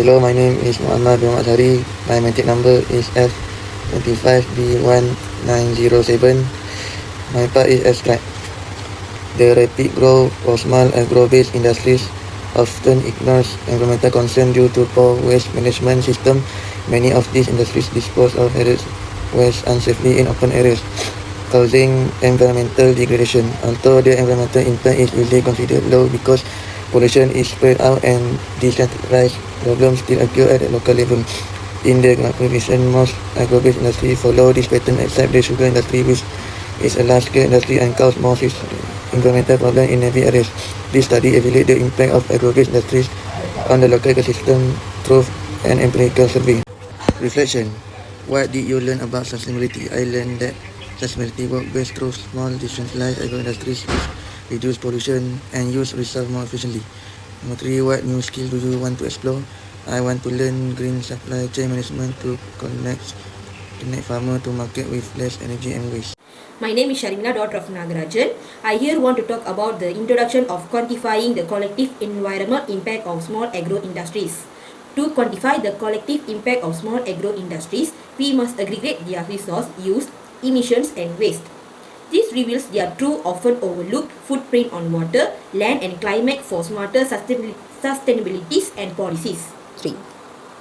Hello, my name is Muhammad bin Hari. My matric number is F25B1907. My part is abstract. The rapid growth of small agro-based industries often ignores environmental concerns due to poor waste management system. Many of these industries dispose of hazardous waste unsafely in open areas, causing environmental degradation. Although the environmental impact is usually considered low because pollution is spread out and decentralized, problems still occur at the local level. In the Gorakhpurdivision, most agro-based industry follow this pattern except the sugar industry, which is a large-scale industry and causes more environmental problems in every area. This study evaluates the impact of agro-based industries on the local ecosystem through an empirical survey. Reflection. What did you learn about sustainability? I learned that sustainability works best through small, decentralized agro-industries which reduce pollution and use resources more efficiently. Number 3. What new skill do you want to explore? I want to learn green supply chain management to connect farmer to market with less energy and waste. My name is Sharmila, daughter of Nagarajan. I here want to talk about the introduction of quantifying the collective environmental impact of small agro-industries. To quantify the collective impact of small agro-industries, we must aggregate their resource use, emissions and waste. This reveals their true, often overlooked footprint on water, land and climate for smarter sustainabilities and policies. 3.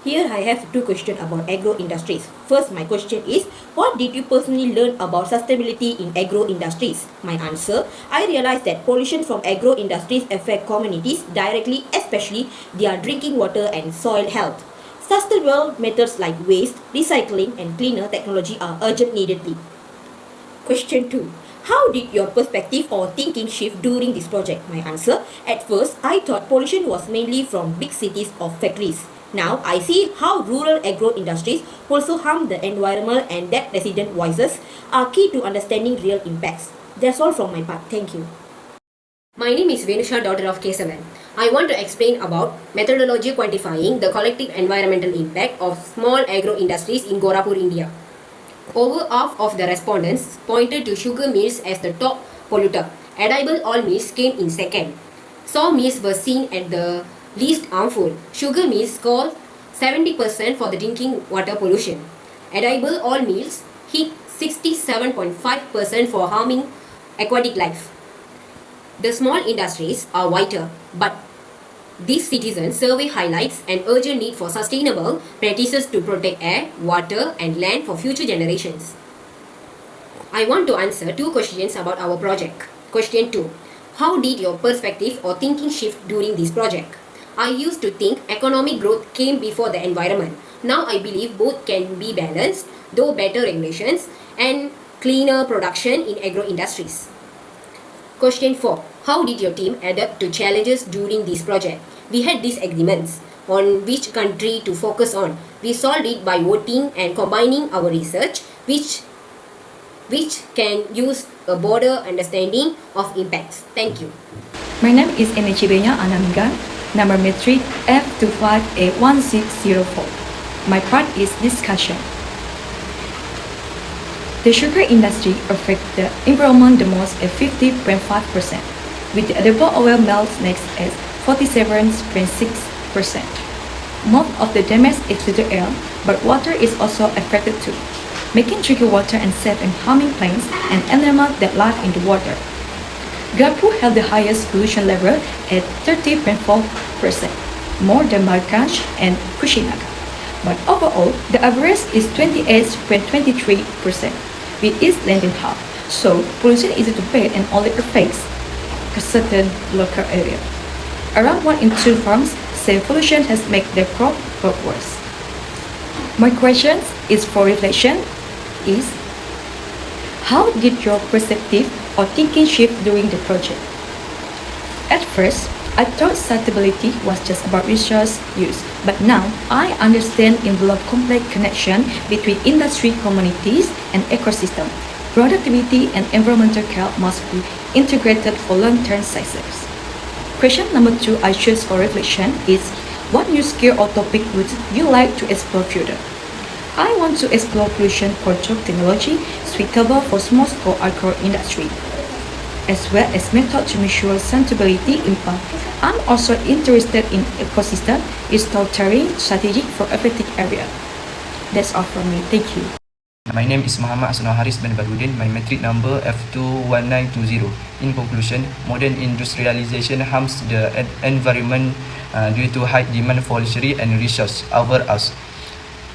Here I have 2 questions about agro-industries. First, my question is, what did you personally learn about sustainability in agro-industries? My answer, I realized that pollution from agro-industries affect communities directly, especially their drinking water and soil health. Sustainable methods like waste, recycling and cleaner technology are urgent neededly. Question 2. How did your perspective or thinking shift during this project? My answer, at first, I thought pollution was mainly from big cities or factories. Now, I see how rural agro-industries also harm the environment and that resident voices are key to understanding real impacts. That's all from my part. Thank you. My name is Venusha, daughter of Kesavan. I want to explain about methodology quantifying the collective environmental impact of small agro-industries in Gorakhpur, India. Over half of the respondents pointed to sugar mills as the top polluter. Edible oil mills came in second. Saw mills were seen at the least harmful. Sugar mills score 70% for the drinking water pollution. Edible oil mills hit 67.5% for harming aquatic life. The small industries are whiter, but this citizen survey highlights an urgent need for sustainable practices to protect air, water and land for future generations. I want to answer 2 questions about our project. Question 2. How did your perspective or thinking shift during this project? I used to think economic growth came before the environment. Now I believe both can be balanced, though better regulations and cleaner production in agro-industries. Question 4. How did your team adapt to challenges during this project? We had disagreements on which country to focus on. We solved it by voting and combining our research, which can use a broader understanding of impacts. Thank you. My name is Enechibenya Anamigan, number matric F25A1604. My part is discussion. The sugar industry affects the environment the most at 50.5%, with the edible oil mills next at 47.6%. Most of the damage is to the air, but water is also affected too, making drinking water unsafe and harming plants and animals that live in the water. Gorakhpur had the highest pollution level at 30.4%, more than Markanj and Kushinagar. But overall, the average is 28.23%, with each land in half. So, pollution is easy to bear and only affects a certain local area. Around 1 in 2 farms say pollution has made their crop worse. My question is for reflection is, how did your perspective or thinking shift during the project? At first, I thought sustainability was just about resource use, but now I understand involved complex connection between industry, communities, and ecosystem. Productivity and environmental care must be integrated for long-term success. Question number 2 I choose for reflection is, what new skill or topic would you like to explore further? I want to explore pollution control technology suitable for small-scale agro industry, as well as methods to measure sustainability impact I'm also interested in ecosystem is totally strategic for affected area. That's all from me. Thank you. My name is Muhammad Asnah Haris bin Barudin. My metric number F21920. In conclusion, modern industrialization harms the environment due to high demand for luxury and resource over us.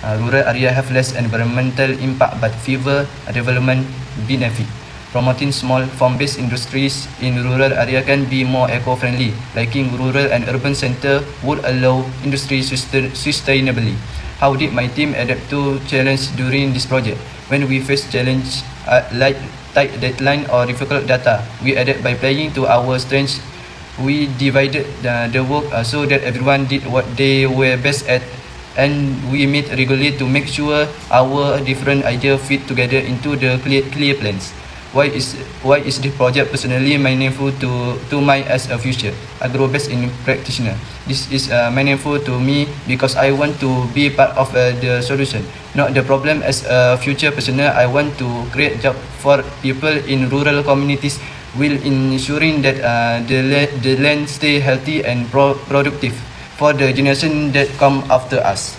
Rural area have less environmental impact but fewer development benefit. Promoting small farm-based industries in rural area can be more eco-friendly. Liking rural and urban center would allow industry sustainably. How did my team adapt to challenge during this project? When we face challenge like tight deadline or difficult data, we adapt by playing to our strengths. We divided the work so that everyone did what they were best at, and we meet regularly to make sure our different ideas fit together into the clear plans. Why is this project personally meaningful to my as a future Agro-Based in practitioner? This is meaningful to me because I want to be part of the solution, not the problem. As a future personal, I want to create job for people in rural communities while ensuring that the land stay healthy and productive for the generation that come after us.